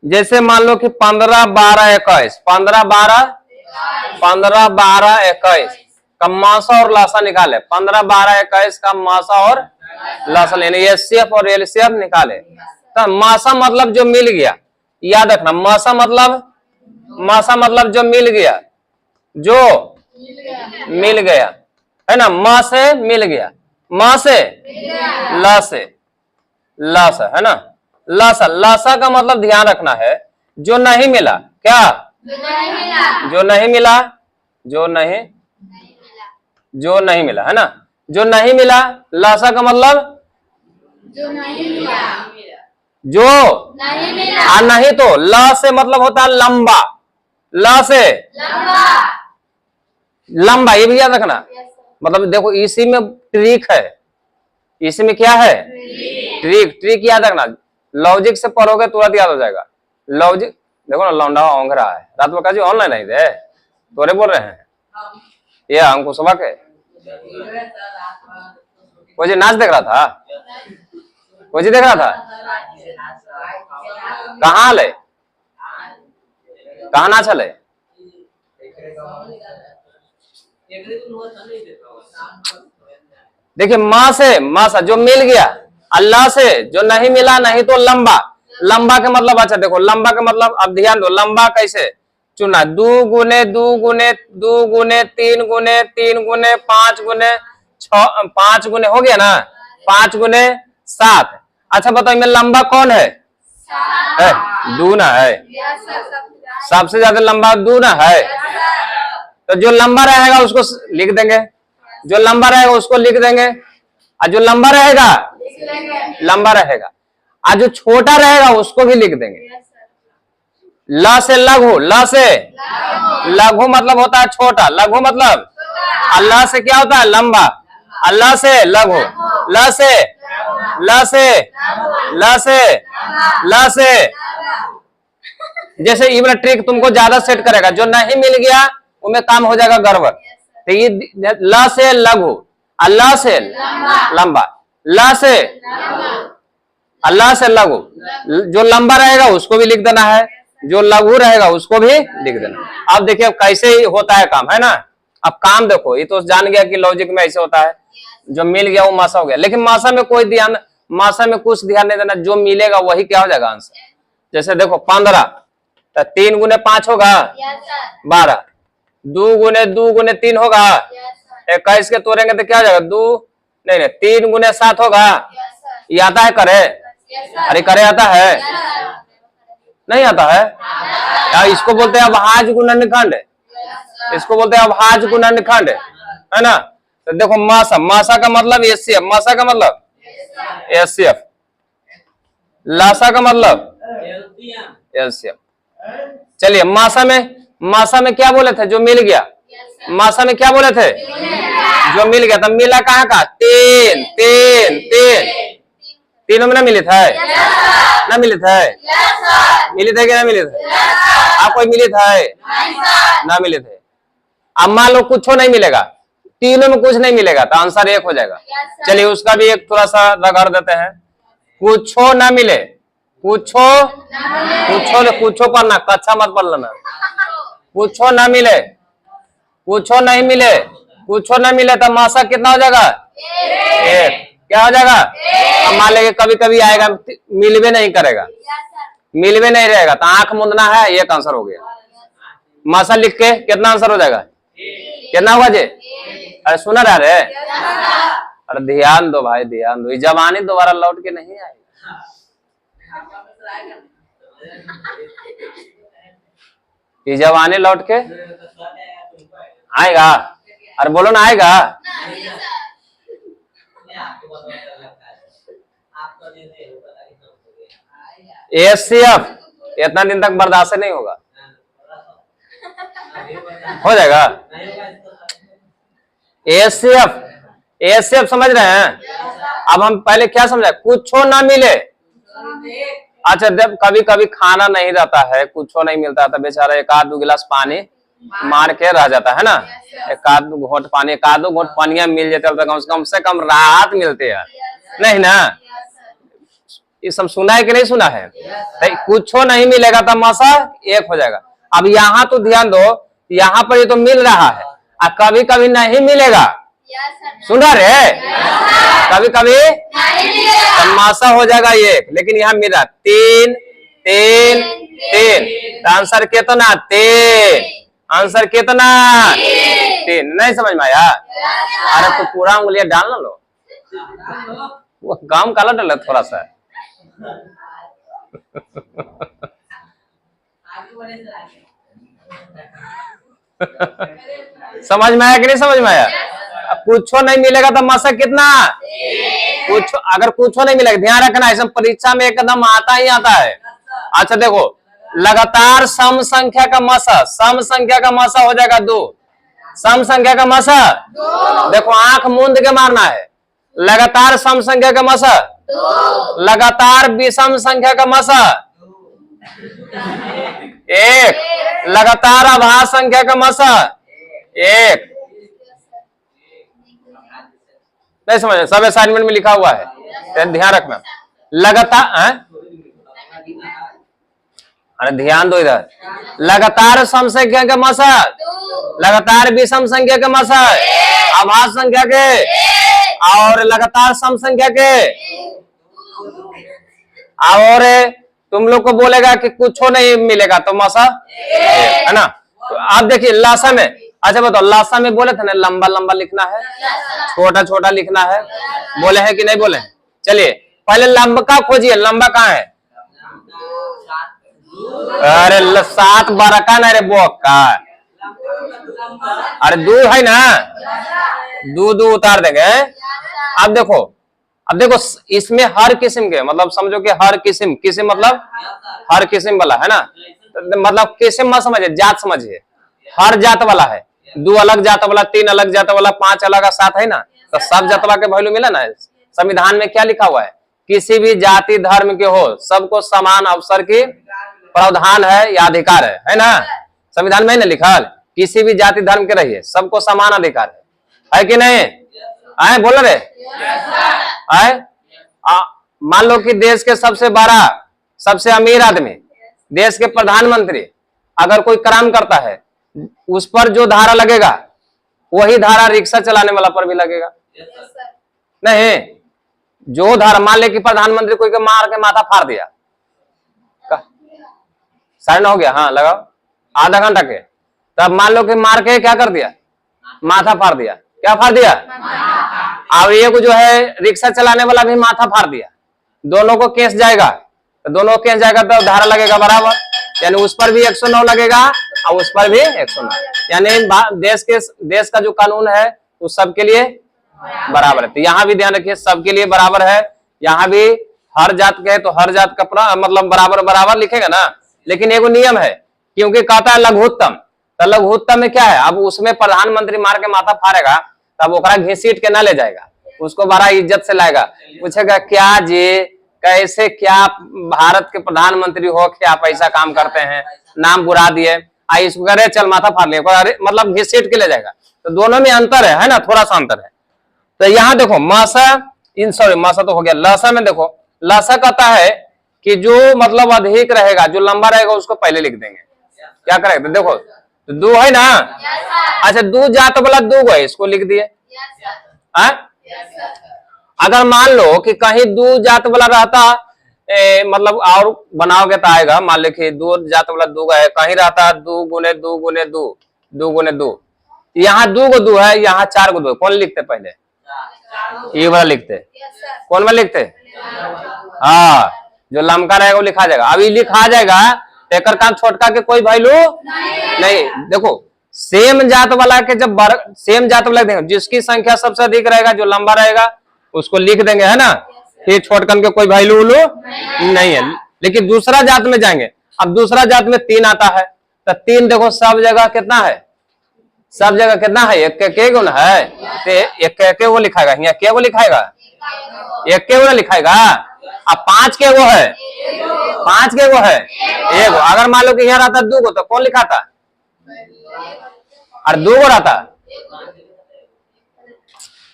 जैसे मान लो कि 15, 12, 21, 15, 12, 21 का मासा और लासा निकाले। 15, 12, 21 का मासा और लासा लेने, एचसीएफ और एलसीएफ निकाले। तो मासा मतलब जो मिल गया, याद रखना, मासा मतलब जो मिल गया, जो मिल गया, है ना। मां से मिल गया, मां से लासा, है ना। लासा, लासा का मतलब ध्यान रखना है, जो नहीं मिला। क्या? जो नहीं मिला, जो नहीं मिला, है ना। जो नहीं मिला, लासा का मतलब जो नहीं मिला, जो नहीं मिला। नहीं तो ला से मतलब होता है लंबा, ला से लंबा, ये भी याद रखना। मतलब देखो इसी में ट्रिक है, इसी में क्या है? ट्रिक याद रखना। लॉजिक से पढ़ोगे तुरंत याद हो जाएगा। लॉजिक देखो ना, लौंडा ओंघ रहा है रात में, काजी ऑनलाइन नहीं थे, तोरे बोल रहे हैं ये हमको सुबह के कोई नाच देख रहा था, कोई देख रहा था। कहाँ ले, कहाँ नाच है? देखिए माँ से मासा जो मिल गया, अल्लाह से जो नहीं मिला, नहीं तो लंबा। लंबा के मतलब, अच्छा देखो लंबा के मतलब, अब ध्यान दो, लंबा कैसे चुना? 2 गुने 2 गुने 2 गुने 3 गुने 3 गुने 5 गुने 6, 5 गुने हो गया ना, 5 गुने 7। अच्छा बताओ इनमें लंबा कौन है? दूना है, सबसे ज्यादा लंबा दूना है। तो जो लंबा रहेगा उसको लिख देंगे, जो लंबा रहेगा उसको लिख देंगे, और जो लंबा रहेगा लंबा रहेगा, और जो छोटा रहेगा उसको भी लिख देंगे। ला से लघु, ला से लघु मतलब होता है छोटा, लघु मतलब, अल्लाह से क्या होता है? लंबा, अल्लाह से लघु, ला से ला से ला से ला से। जैसे ये ट्रिक तुमको ज्यादा सेट करेगा, जो नहीं मिल गया उनमें काम हो जाएगा गड़बड़। तो ये ला से लघु, अल्लाह से लंबा, ला से अल्लाह से लघु, जो लंबा रहेगा उसको भी लिख देना है, जो लघु रहेगा उसको भी लिख देना। अब देखिए कैसे होता है काम, है ना। अब काम देखो, ये तो जान गया कि लॉजिक में ऐसे होता है, जो मिल गया वो मासा हो गया। लेकिन मासा में कोई ध्यान, मासा में कुछ ध्यान नहीं देना, जो मिलेगा वही क्या हो जाएगा आंसर। जैसे देखो 15, तो 3 गुने 5 होगा 12, 2 गुने 2 गुने 3 होगा 21 के तोड़ेंगे तो क्या हो जाएगा? 2 नहीं 3 गुने 7 होगा। ये आता है करे? अरे करे आता है? नहीं आता है यार। इसको बोलते हैं अभाज्य गुणनखंड, इसको बोलते हैं अभाज्य गुणनखंड, है ना। तो देखो मासा, मासा का मतलब एचसीएफ, मासा का मतलब एचसीएफ, लासा का मतलब एलसीएफ। चलिए मासा में क्या बोले थे? जो मिल गया। मासा में क्या बोले थे? जो मिल गया। तब मिला कहाँ का? 3 3 3, तीनों में ना मिले थे, ना मिले थे, मिले थे क्या? ना मिले थे। आप कोई मिले थे? ना मिले थे। अब मान लो कुछ नहीं मिलेगा, तीनों में कुछ नहीं मिलेगा, तो आंसर 1 हो जाएगा। चलिए उसका भी एक थोड़ा सा रगड़ देते हैं। कुछ ना मिले, कुछो कुछो पढ़ना, कच्चा मत पढ़ लेना। कुछो ना मिले, कुछो नहीं मिले, कुछो ना मिले तो मासा कितना हो जाएगा? एक। क्या हो जाएगा? अब मान लेंगे कभी कभी आएगा मिलवे नहीं करेगा, मिलवे नहीं रहेगा तो आंख मूंदना है, एक आंसर हो गया। मासा लिख के कितना आंसर हो जाएगा? कितना होगा जी? अरे सुना रहा रे? अरे ध्यान दो भाई, ध्यान दो, ये जवानी दोबारा लौट के नहीं आएगी। ये जवानी लौट के आएगा? अरे बोलो ना, आएगा? एसीएफ इतना दिन तक बर्दाश्त नहीं होगा, हो जाएगा? एसीएफ, एसीएफ समझ रहे हैं? अब हम पहले क्या समझा? कुछो ना मिले। अच्छा, जब कभी कभी खाना नहीं रहता है, कुछो नहीं मिलता तो बेचारा एक आध दो गिलास पानी मार के रह जाता है ना, एक आध दो घोट पानी, एक आध दो घोट पानिया मिल जाते तो कम से कम राहत मिलते हैं, नहीं ना? ये सब सुना है कि नहीं सुना है? तो कुछो नहीं मिलेगा तो मासा एक हो जाएगा। अब यहाँ तो ध्यान दो, यहाँ पर ये तो मिल रहा है और कभी कभी नहीं मिलेगा, सुन रहा रे? कभी कभी मासा हो जाएगा एक, लेकिन यहाँ मिल रहा 3 3 3 तो आंसर कितना? 3। आंसर कितना? 3। नहीं समझ में आया? अरे तो पूरा उंगलियां डाल ना लो, वो काम काला डाल थोड़ा सा। समझ में आया कि नहीं समझ में आया? कुछो नहीं मिलेगा तो मासा कितना? कुछ, अगर कुछो नहीं मिलेगा, ध्यान रखना, इसमें परीक्षा में एकदम आता ही आता है। अच्छा देखो, लगातार सम संख्या का मासा, सम संख्या का मासा हो जाएगा 2। सम संख्या का मासा देखो, आंख मूंद के मारना है। लगातार सम संख्या का मासा, लगातार विषम संख्या का मासा 1, लगातार अभाज्य संख्या का मासा 1। नहीं समझ? सब असाइनमेंट में लिखा हुआ है, ध्यान रखना। लगातार, अरे ध्यान दो इधर, लगातार सम संख्या के मासा, लगातार विषम संख्या के मासा, अभाज्य संख्या के और लगातार सम संख्या के। और तुम लोग को बोलेगा कि कुछो नहीं मिलेगा तो मासा है ना? तो आप देखिए लासा में, अच्छा बताओ, लासा में बोले थे ना लंबा लंबा लिखना है, छोटा छोटा लिखना है, बोले हैं कि नहीं बोले? चलिए पहले लंबा का खोजिए, लंबा कहाँ है? अरे 7 12 का ना रे बोक का, अरे 2 है ना, 2 उतार देंगे। अब देखो इसमें हर किस्म के, मतलब समझो कि हर किस्म, किस्म मतलब हर किस्म वाला है ना, मतलब किस्म मत समझिए, जात समझिए, हर जात वाला है। 2 अलग जात वाला, 3 अलग जात वाला, 5 अलग 7 है ना, तो सब जात वाला के वैल्यू मिला ना। संविधान में क्या लिखा हुआ है? किसी भी जाति धर्म के हो सबको समान अवसर की प्रावधान है या अधिकार है ना? संविधान में ना लिखा, किसी भी जाति धर्म के रहिए सबको समान अधिकार है कि नहीं? आए बोल रहे? आए मान लो कि देश के सबसे बड़ा, सबसे अमीर आदमी, देश के प्रधानमंत्री अगर कोई क्राइम करता है, उस पर जो धारा लगेगा वही धारा रिक्शा चलाने वाला पर भी लगेगा। नहीं, जो धारा, मान ले कि प्रधानमंत्री कोई के मार के माथा फाड़ दिया, 9:30 हो गया, हाँ लगाओ, आधा घंटा के, तब मान लो कि मार के क्या कर दिया? माथा फाड़ दिया। क्या फाड़ दिया? और ये को जो है रिक्शा चलाने वाला भी माथा फाड़ दिया, दोनों को केस जाएगा, तो दोनों केस जाएगा तो धारा लगेगा बराबर, यानी उस पर भी 109 लगेगा और उस पर भी 109, यानी देश का जो कानून है वो सबके लिए बराबर है। तो यहाँ भी ध्यान रखिए, सबके लिए बराबर है। यहाँ भी हर जात के है तो हर जात का मतलब बराबर बराबर लिखेगा ना, लेकिन एगो नियम है, क्योंकि कहता है लघुत्तम, तो लघुत्तम में क्या है? अब उसमें प्रधानमंत्री मार के माथा फाड़ेगा तब ओकरा घसीट के ना ले जाएगा, उसको बड़ा इज्जत से लाएगा, पूछेगा क्या जी कैसे, क्या भारत के प्रधानमंत्री हो, क्या आप ऐसा काम करते हैं, नाम बुरा दिए, इसको करे चल माथा फाड़ ले, मतलब घसीट के ले जाएगा। तो दोनों में अंतर है ना, थोड़ा सा अंतर है। तो यहाँ देखो मासा, इन सॉरी मासा तो हो गया, लासा में देखो, लासा कहता है कि जो मतलब अधिक रहेगा, जो लंबा रहेगा उसको पहले लिख देंगे। क्या करेंगे? देखो तो दो है ना, अच्छा दो जात वाला दो है, इसको लिख दिए। अगर मान लो कि कहीं दो जात वाला रहता, मतलब और बनाओगे तो आएगा, मान लो कि दो जात वाला दो है, कहीं रहता दो गुने दो गुने दो, दो गुने दो, यहाँ दो गो दो है, यहाँ चार गो दो, कौन लिखते पहले? ये वाला लिखते। कौन वाला लिखते? हाँ, जो लमका रहेगा वो लिखा जाएगा। अभी लिखा जाएगा एक काम छोटका के कोई वैल्यू नहीं। देखो सेम जात वाला के जब सेम जात वाला देंगे, जिसकी संख्या सबसे अधिक रहेगा, जो लंबा रहेगा उसको लिख देंगे, है ना। फिर छोटकन के कोई वैल्यू नहीं है। लेकिन दूसरा जात में जाएंगे, अब दूसरा जात में तीन आता है, तो तीन देखो सब जगह कितना है, सब जगह कितना है? एक के गो है, तो एक के वो लिखाएगा, यहाँ के वो लिखाएगा, एक के वो लिखाएगा। अब पांच के वो है, पांच के वो है एक। अगर मान लो कि यहाँ रहता दो गो, तो कौन लिखाता? और दो गो रहता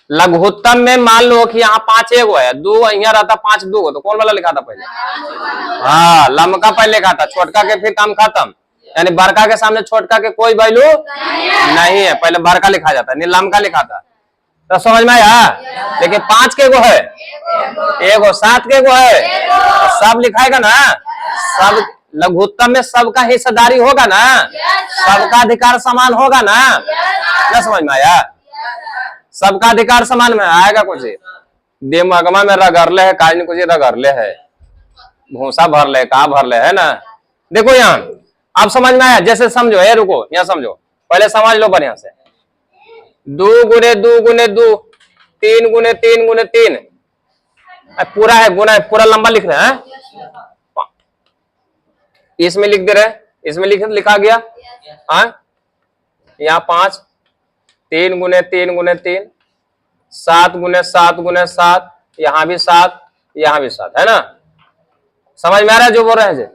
लघुत्तम में, मान लो कि यहाँ पांच एक है, दो यहाँ रहता पांच दो गो, तो कौन वाला लिखा था पहले? हाँ, लमका पहले लिखा था, छोटका के फिर काम खत्म। यानी बड़का के सामने छोटका के कोई वैल्यू नहीं है, पहले बड़का लिखा जाता है, लमका लिखा था। तो समझ में आया? लेकिन पांच के गो है, एगो सात के गो है, तो सब लिखाएगा ना, सब लघुत्तम में सबका हिस्सेदारी होगा ना, सबका अधिकार समान होगा ना। क्या समझ में आया? सबका अधिकार समान में आएगा। कुछ दिमागमा में रगड़ले है, काज कुछ रगड़ले है, भूसा भर ले, का भर ले, है ना। देखो यहाँ अब समझ में आया? जैसे समझो, ये रुको, यहाँ समझो, पहले समझ लो बढ़िया से। दो गुने दो, तीन गुने तीन, पूरा है गुना है, पूरा लंबा लिख रहे हैं, इसमें लिख दे रहे, इसमें लिखा गया। यहाँ पांच, तीन गुने तीन, सात गुने सात, यहाँ भी सात, यहाँ भी सात, है ना। समझ में आ रहा है जो बोल रहे हैं?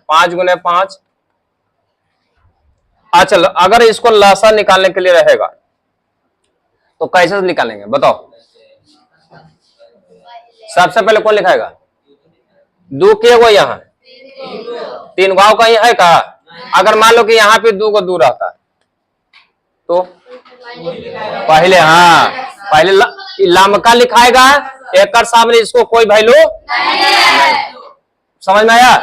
पांच गुने पांच। अच्छा, अगर इसको लसा निकालने के लिए रहेगा तो कैसे निकालेंगे बताओ? सबसे पहले कौन लिखाएगा? दो के वो यहाँ तीन गांव कहीं है का? अगर मान लो कि यहाँ पे दो को दूर रहता तो पहले, हाँ पहले लमका लिखाएगा, एक सामने इसको कोई वैल्यू नहीं। समझ में आया?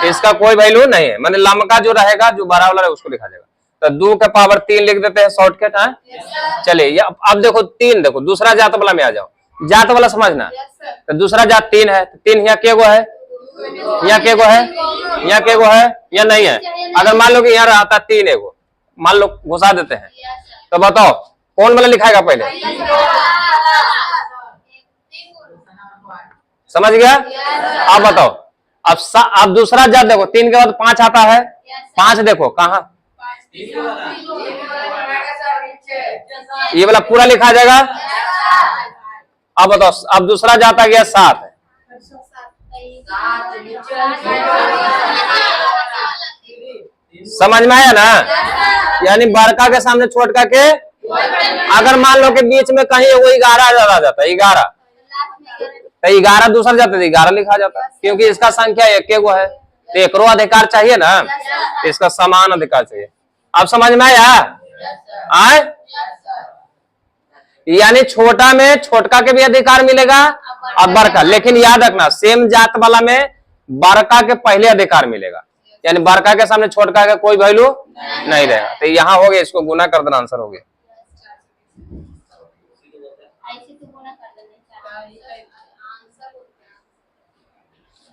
इसका कोई वैल्यू नहीं है, मैंने लमका जो रहेगा, जो बड़ा वाला है उसको लिखा जाएगा। तो दो के पावर तीन लिख देते हैं शॉर्टकट है। चलिए अब देखो तीन, देखो दूसरा जात वाला में आ जाओ, जात वाला समझना। तो दूसरा जात तीन है, तो तीन यहाँ के गो है, यहाँ के गो है, यहाँ के गो है, या नहीं है? अगर मान लो कि यहाँ आता तीन एगो, मान लो घुसा देते हैं, तो बताओ कौन वाला लिखाएगा पहले? समझ गया? अब बताओ, अब दूसरा जात देखो, तीन के बाद पांच आता है, पांच देखो कहा, ये वाला पूरा लिखा जाएगा। अब बताओ, अब दूसरा जात आ गया सात, समझ में आया ना? यानी बड़का के सामने छोटका के, अगर मान लो कि बीच में कहीं वो 11 आ जाता है, 11 तो 11 दूसरा जाता है, 11 लिखा जाता है, क्योंकि इसका संख्या एक वो है, तो एक अधिकार चाहिए ना, इसका समान अधिकार चाहिए। अब समझ में आया? यानी छोटा में छोटका के भी अधिकार मिलेगा और बड़का, लेकिन याद रखना सेम जात वाला में बड़का के पहले अधिकार मिलेगा, यानी बड़का के सामने छोटका का कोई वैल्यू नहीं रहेगा। तो यहाँ हो गया, इसको गुना कर देना, आंसर हो गया।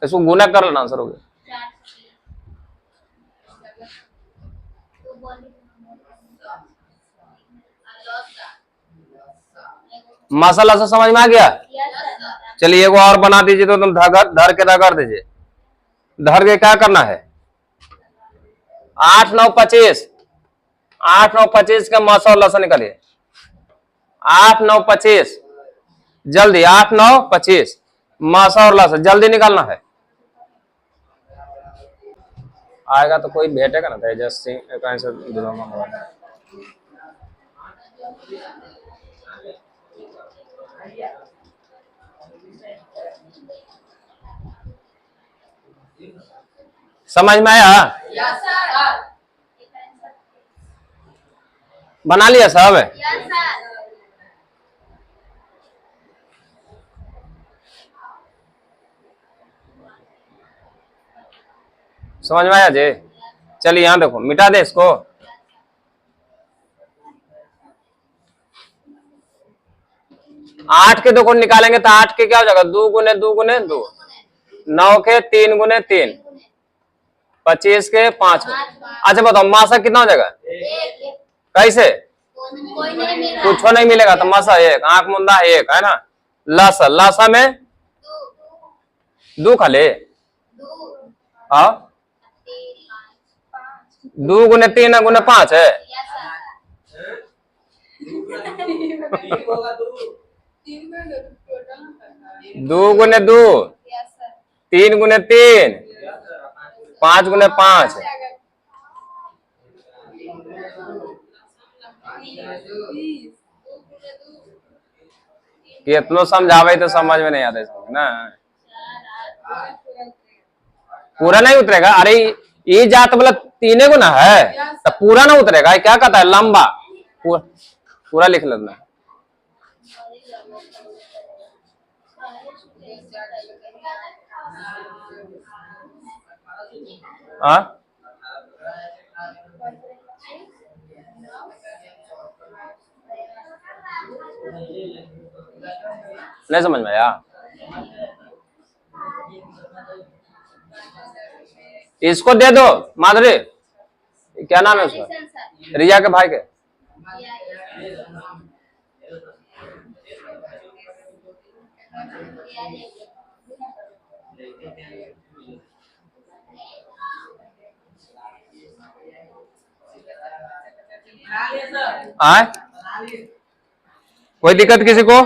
इसको गुना कर लेना, आंसर हो गया। मसाला से समझ में आ गया? चलिए एगो और बना दीजिए, तो तुम धर के रगड़ दीजिए। धर के क्या करना है? 8 9 25, 8 9 25 का मसाला से निकालिए। 8 9 25, जल्दी 8 9 25 मसाला से जल्दी निकालना है। आएगा तो कोई भेटेगा ना, तेजस सिंह से समझ में आया? Yes sir. बना लिया सब? Yes sir. समझ में आया जी? चलिए यहां देखो, मिटा दे इसको। 8 के देखो निकालेंगे तो 8 के क्या हो जाएगा? 2 गुने 2 गुने 2, 9 के 3 गुने 3, 25 के 5। अच्छा बताओ मासा कितना हो जाएगा? कैसे? कोई नहीं मिला। कुछ नहीं मिलेगा तो मासा 1, आंख मुंदा 1 है ना। लासा, लासा में 2 खाली। हाँ 2 गुने 3 गुने 5 है। 2 गुने 2, 3 गुने 3, 5 गुने 5। कितनो समझावे तो समझ में नहीं आता ना। पूरा नहीं उतरेगा। अरे ये जात बोला 3 गुना है तो पूरा ना उतरेगा। क्या कहता है? लंबा। पूरा लिख लेना। हाँ नहीं समझ में आया? इसको दे दो माधुरी। क्या नाम है उसका? रिया के भाई के। आए? कोई दिक्कत किसी को?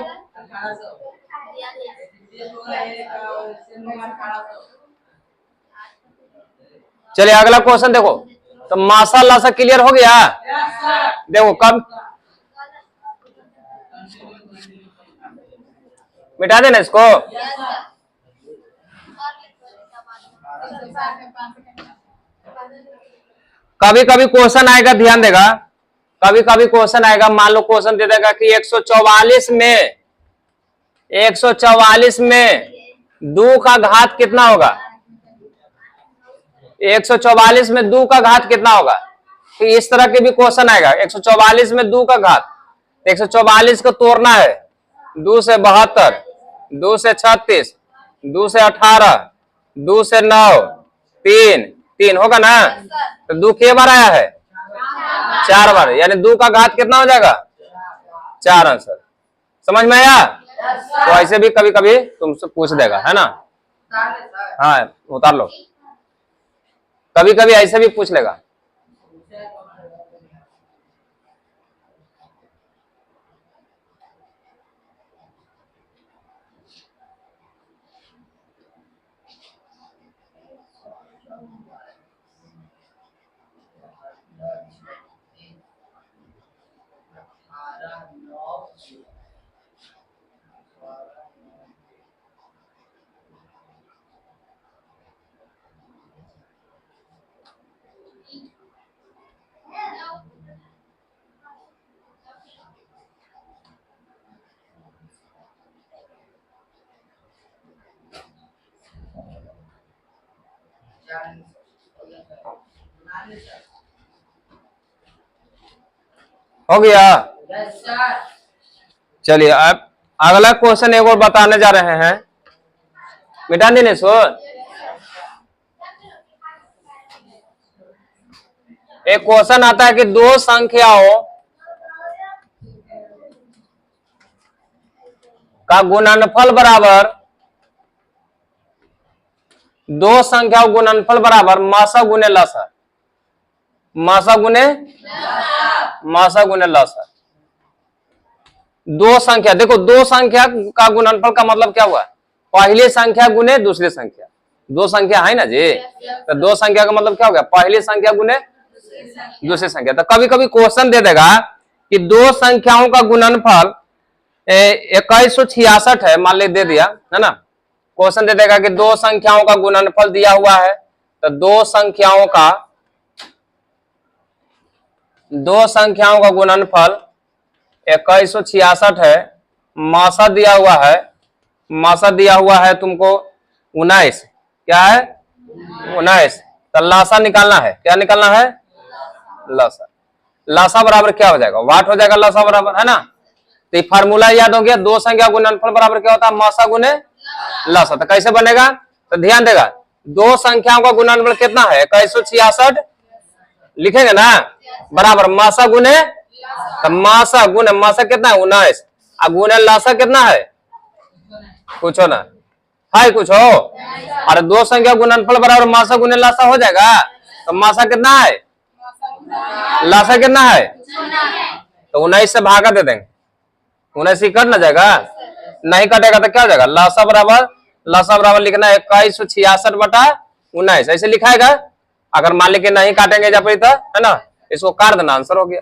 चलिए अगला क्वेश्चन देखो। तो मासा लासा क्लियर हो गया? देखो कब मिटा देना इसको। कभी कभी क्वेश्चन आएगा, ध्यान देगा। कभी कभी क्वेश्चन आएगा, मान लो क्वेश्चन दे देगा कि 144 में 2 का घात कितना होगा? 144 में 2 का घात कितना होगा? तो इस तरह के भी क्वेश्चन आएगा। 144 में 2 का घात, 144 को तोड़ना है। 2 से 72, 2 से 36, 2 से 18, 2 से 9, 3 होगा ना। तो 2 के बार आया है? 4 बार, यानी 2 का घात कितना हो जाएगा? 4 आंसर। समझ में आया? तो ऐसे भी कभी कभी तुमसे पूछ देगा, है ना। हाँ उतार लो। कभी कभी ऐसे भी पूछ लेगा। हो गया? चलिए अब अगला क्वेश्चन एक और बताने जा रहे हैं। मिटा देने सो। एक क्वेश्चन आता है कि 2 संख्याओं का गुणनफल बराबर, 2 संख्याओं गुणनफल बराबर मासा गुने लासा। मासा गुने लासा। 2 संख्या, देखो 2 संख्या का गुणनफल का मतलब क्या हुआ? पहली संख्या गुने दूसरी संख्या। 2 संख्या है ना जी। तो 2 संख्या का मतलब क्या हो गया? पहली संख्या गुने दूसरी संख्या। तो कभी कभी क्वेश्चन दे देगा कि 2 संख्याओं का गुणनफल 2166 है, मान ले दे दिया है ना। क्वेश्चन दे देगा कि 2 संख्याओं का गुणनफल दिया हुआ है, तो दो संख्याओं का गुणनफल 2166 है। मासा दिया हुआ है तुमको 19। क्या है? 19। तो लासा निकालना है। क्या निकालना है? लासा। लासा बराबर क्या हो जाएगा? वाट हो जाएगा लासा बराबर, है ना। तो ये फार्मूला याद हो गया। दो संख्या गुणनफल बराबर क्या होता है? मासा गुने लासा। तो कैसे बनेगा? तो ध्यान देगा, दो संख्याओं का गुणनफल कितना है? 2166 लिखेंगे ना, बराबर मासा गुने, तो मासा गुने मासा कितना है? 19। अब गुने लासा कितना है? पूछो ना, है कुछ हो? अरे दो संख्या गुणनफल बराबर मासा गुने लासा हो जाएगा। तो मासा कितना है? लासा कितना है? तो 19 से भागा दे देंगे। 19 ही कट ना जाएगा? नहीं कटेगा तो क्या हो जाएगा? लासा बराबर लिखना है 2166 बटा 19, ऐसे लिखाएगा। अगर मान लीजिए नहीं काटेंगे जब तो, है ना, इसको काट देना, आंसर हो गया।